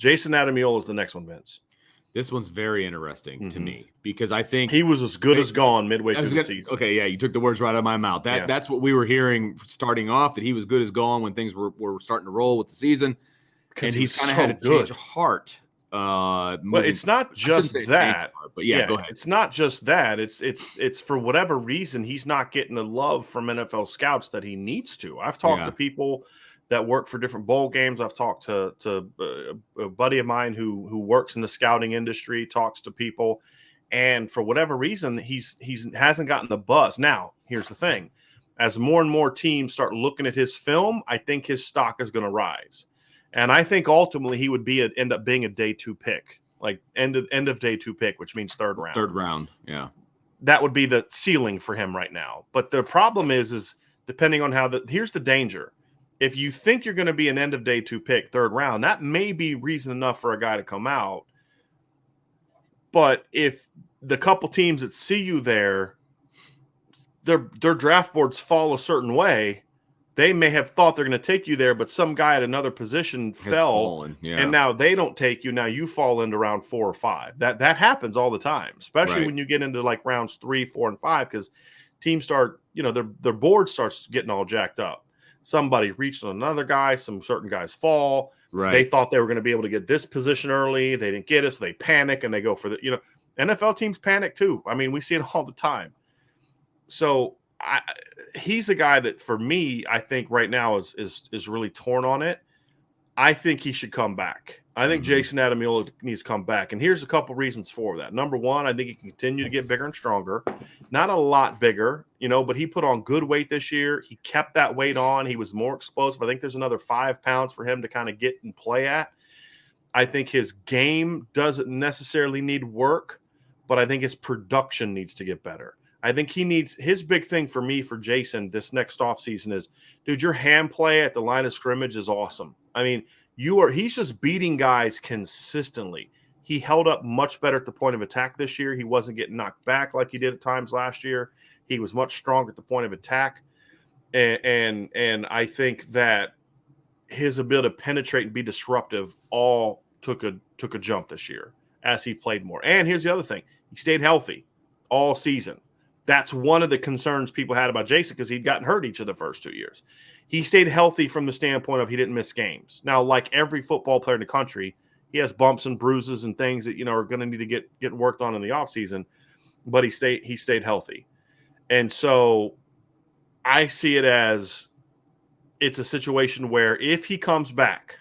Jayson Ademilola is the next one, Vince. This one's very interesting to me because I think he was as good as gone midway through the season. Okay, yeah, you took the words right out of my mouth. That's what we were hearing starting off, that he was good as gone when things were starting to roll with the season. And he's kind of had a change of heart. But it's not just that. But yeah, go ahead. It's not just that. It's for whatever reason he's not getting the love from NFL scouts that he needs to. I've talked to people that work for different bowl games. I've talked to a buddy of mine who works in the scouting industry, talks to people, and for whatever reason he hasn't gotten the buzz. Now, here's the thing: as more and more teams start looking at his film, I think his stock is going to rise. And I think ultimately he would end up being a day 2 pick, like end of day 2 pick, which means third round. Third round, yeah. That would be the ceiling for him right now. But the problem is depending on here's the danger. If you think you're going to be an end of day 2 pick, third round, that may be reason enough for a guy to come out. But if the couple teams that see you there, their draft boards fall a certain way, they may have thought they're going to take you there, but some guy at another position fell, and now they don't take you. Now you fall into round 4 or 5. That happens all the time, especially when you get into like rounds 3, 4, and 5, because teams start, their board starts getting all jacked up. Somebody reached on another guy. Some certain guys fall. Right. They thought they were going to be able to get this position early. They didn't get it, so they panic and they go for the. NFL teams panic too. I mean, we see it all the time. So. He's a guy that, for me, I think right now is really torn on it. I think he should come back. I think Jayson Ademilola needs to come back, and here's a couple reasons for that. Number one, I think he can continue to get bigger and stronger. Not a lot bigger, but he put on good weight this year. He kept that weight on. He was more explosive. I think there's another 5 pounds for him to kind of get and play at. I think his game doesn't necessarily need work, but I think his production needs to get better. I think he needs – his big thing for me, for Jayson, this next offseason is, dude, your hand play at the line of scrimmage is awesome. I mean, he's just beating guys consistently. He held up much better at the point of attack this year. He wasn't getting knocked back like he did at times last year. He was much stronger at the point of attack. And I think that his ability to penetrate and be disruptive all took a jump this year as he played more. And here's the other thing. He stayed healthy all season. That's one of the concerns people had about Jayson, because he'd gotten hurt each of the first 2 years. He stayed healthy from the standpoint of he didn't miss games. Now, like every football player in the country, he has bumps and bruises and things that are going to need to get worked on in the offseason, but he stayed healthy. And so I see it as it's a situation where if he comes back,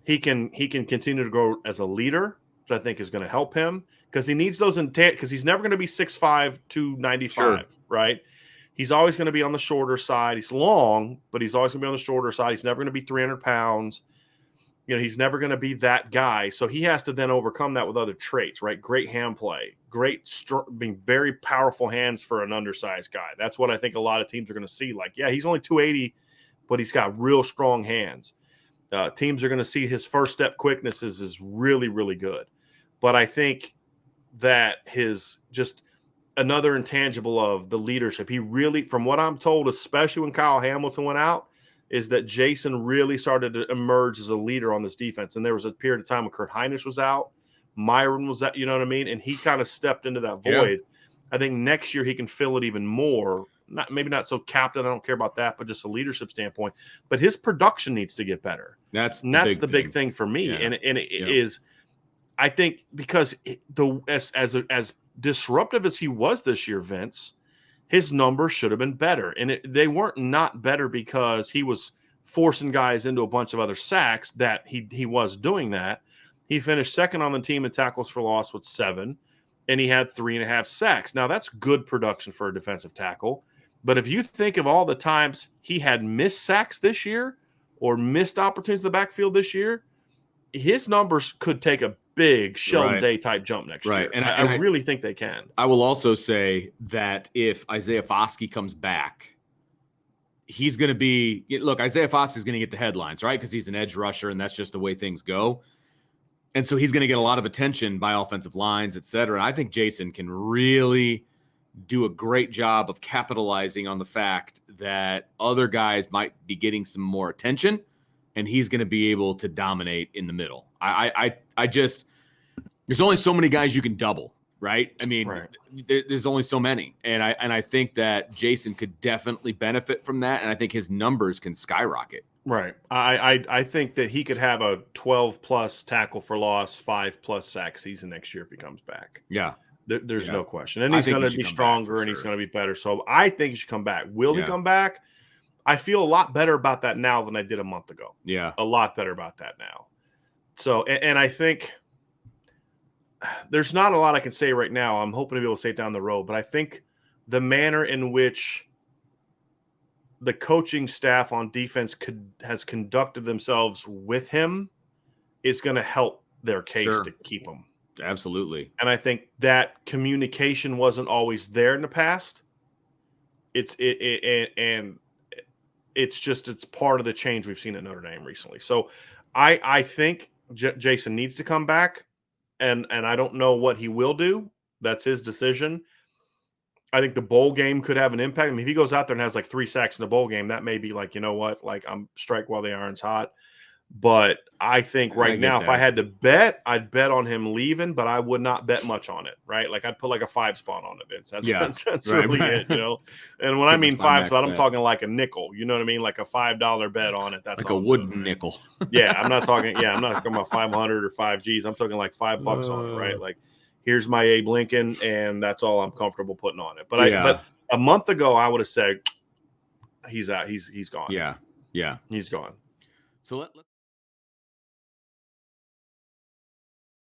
he can continue to grow as a leader, which I think is going to help him. Because he needs those because he's never going to be 6'5", 295, right? He's always going to be on the shorter side. He's long, but he's always going to be on the shorter side. He's never going to be 300 pounds. He's never going to be that guy. So he has to then overcome that with other traits, right? Great hand play, being very powerful hands for an undersized guy. That's what I think a lot of teams are going to see. Like, yeah, he's only 280, but he's got real strong hands. Teams are going to see his first step quickness is really, really good. But I think that his just another intangible of the leadership. He really, from what I'm told, especially when Kyle Hamilton went out, is that Jayson really started to emerge as a leader on this defense. And there was a period of time when Kurt Hinish was out, Myron was out, you know what I mean? And he kind of stepped into that void. Yeah. I think next year he can fill it even more. Maybe not so captain, I don't care about that, but just a leadership standpoint. But his production needs to get better. That's the big thing for me. Yeah. And it is – I think because as disruptive as he was this year, Vince, his numbers should have been better. And they weren't not better because he was forcing guys into a bunch of other sacks, that he was doing that. He finished second on the team in tackles for loss with 7, and he had 3.5 sacks. Now, that's good production for a defensive tackle. But if you think of all the times he had missed sacks this year or missed opportunities in the backfield this year, his numbers could take a big Sheldon Day type jump next year. And I really think they can. I will also say that if Isaiah Foskey comes back, he's going to be – look, Isaiah Foskey is going to get the headlines, right, because he's an edge rusher, and that's just the way things go. And so he's going to get a lot of attention by offensive lines, et cetera. And I think Jayson can really do a great job of capitalizing on the fact that other guys might be getting some more attention and he's going to be able to dominate in the middle. I just, there's only so many guys you can double, right? I mean, Right. there's only so many. And I think that Jayson could definitely benefit from that. And I think his numbers can skyrocket. Right. I think that he could have a 12+ tackle for loss, 5+ sack season next year if he comes back. Yeah. There's Yeah. no question. And he's going to be stronger and he's sure. going to be better. So I think he should come back. Will he Yeah. come back? I feel a lot better about that now than I did a month ago. Yeah. A lot better about that now. So, and I think there's not a lot I can say right now. I'm hoping to be able to say it down the road, but I think the manner in which the coaching staff on defense has conducted themselves with him is going to help their case Sure. to keep him. Absolutely. And I think that communication wasn't always there in the past. It's part of the change we've seen at Notre Dame recently. So I think Jayson needs to come back, and I don't know what he will do. That's his decision. I think the bowl game could have an impact. I mean, if he goes out there and has like 3 sacks in the bowl game, that may be like, you know what, like I'm strike while the iron's hot. But I think right now, if I had to bet, I'd bet on him leaving, but I would not bet much on it, right? Like I'd put like a 5 spot on it, Vince. That's right, really right. it, you know? And when I mean 5 spot, I'm bet. talking like a nickel. You know what I mean? Like a $5 bet on it. That's like a wooden nickel. Yeah, I'm not talking about 500 or 5 G's. I'm talking like $5 on it, right? Like here's my Abe Lincoln, and that's all I'm comfortable putting on it. But but a month ago, I would have said he's out. He's gone. Yeah. He's gone. So let's